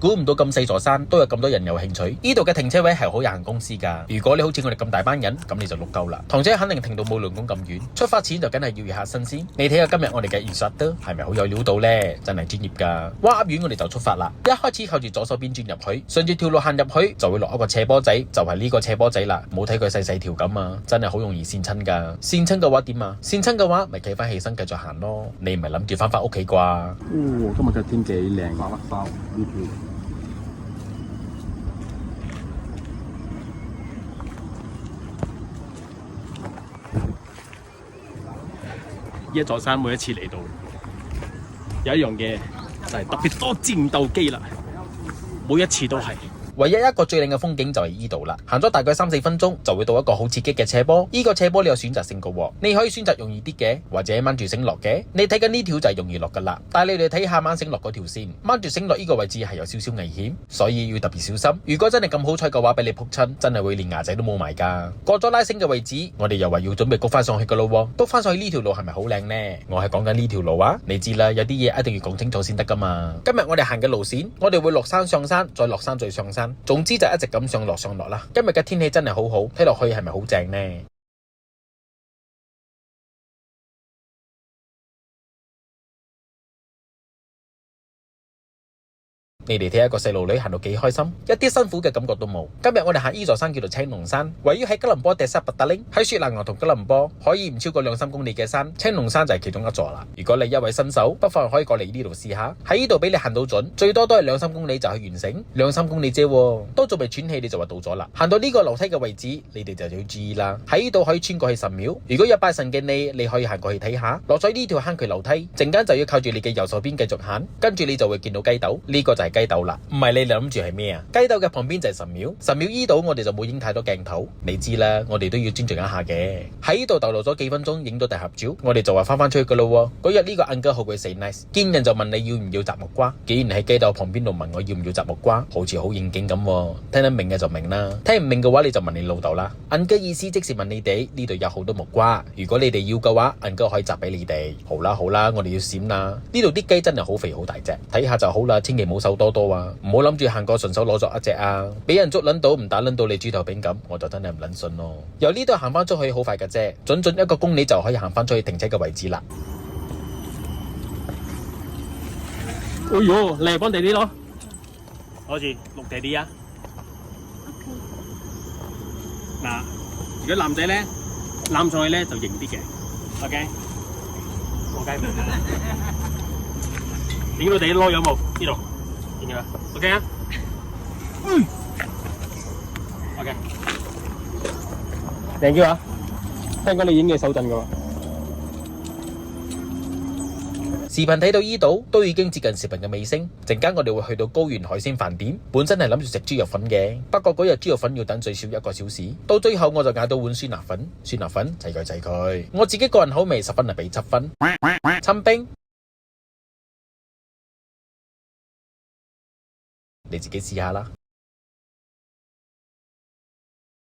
估唔到咁細座山都有咁多人有興趣。呢度嘅停車位係好有限公司噶。如果你好似我哋咁大班人，咁你就碌夠啦。堂車肯定停到冇龍宮咁遠。出發前就梗係要熱下身先。你睇下今日我哋嘅 instructor 係咪好有料到呢？真係專業噶。哇！噏完我哋就出發啦。一開始靠住左手邊轉入去，順住條路行入去就會落一個斜坡仔，就係呢個斜坡仔啦。冇睇佢細細條咁啊，真係好容易跣親噶。跣親嘅話點啊？跣親嘅話咪企翻起身繼續行咯。你唔係諗住翻屋企啩？哦，今日嘅天幾靚，白粒包呢條。呢一座山每一次嚟到，有一樣嘢就係特別多戰鬥機啦，每一次都係。唯一一個最靚嘅風景就係呢度啦，行咗大概3-4分鐘就會到一個好刺激嘅斜坡。呢個斜坡你有選擇性嘅喎，你可以選擇容易啲嘅，或者掹住繩落嘅。你睇緊呢條就係容易落噶啦，但係你哋睇下掹繩落嗰條線，掹住繩落呢個位置係有少少危險，所以要特別小心。如果真係咁好彩嘅話，俾你撲親，真係會連牙仔都冇埋噶。過咗拉繩嘅位置，我哋又話要準備谷翻上去噶咯喎，谷翻上去呢條路係咪好靚呢？我係講緊呢條路啊，你知啦，有啲嘢一定要講清楚先得噶嘛。今日我哋行嘅路線，我哋會落山上山，再落山再上山，總之就一直咁上落啦。今日嘅天氣真係好好，睇落去係咪好正呢？你哋睇下個細路女行到幾開心，一啲辛苦嘅感覺都冇。今日我哋行呢座山叫做青龍山，位於喺吉隆坡第7喺雪蘭莪同吉隆坡可以唔超過2-3公里嘅山，青龍山就係其中一座啦。如果你一位新手，不妨可以過嚟呢度試下。喺呢度俾你行到準，最多都係2-3公里就去完成，2-3公里啫，都仲未喘氣你就話到咗啦。行到呢個樓梯嘅位置，你哋就要注意啦。喺呢度可以穿過去神廟，如果有拜神嘅你可以行過去睇下。落咗呢條坑渠樓梯，陣間就要靠住你嘅右手邊繼續行，跟住你就會見到雞竇，呢個就係雞竇啦，唔係你諗住係咩啊？雞竇嘅旁邊就係神廟，神廟依度我哋就冇影太多鏡頭，你知啦，我哋都要尊重一下嘅。喺呢度逗留咗幾分鐘，影到大合照，我哋就話翻出去噶咯。嗰日呢個 uncle 好鬼死 nice， 見人就問你要唔要摘木瓜。既然喺雞竇旁邊度問我要唔要摘木瓜，好似好應景咁。聽得明嘅就明啦，聽唔明嘅話你就問你老豆啦。uncle 意思即是問你哋呢度有好多木瓜，如果你哋要嘅話 uncle 可以摘俾你哋。好啦，我哋要閃啦。呢度啲雞真係好肥好大隻，睇下就好啦，千祈唔好手多多啊。唔好諗住行過順手攞咗一隻啊！俾人捉撚到唔打撚到你豬頭餅咁，我就真係唔撚信咯。由呢度行翻出去好快嘅啫，準1個公里就可以行翻出去停車嘅位置啦。哎喲，你係幫地啲咯，好似落地啲啊。嗱，如果男仔咧攬上去咧就型啲嘅 ，OK。我梗係明啦。影到地攞有冇？呢度。OK 啊，OK。Thank you啊，聽講你演嘅手震噶喎。視頻睇到呢度都已經接近視頻嘅尾聲，陣間我哋會去到高原海鮮飯店，本身係諗住食豬肉粉嘅，不過嗰日豬肉粉要等最少1個小時，到最後我就嗌到碗酸辣粉，酸辣粉齊佢，我自己個人口味10分係俾7分，親兵。你自己試下啦。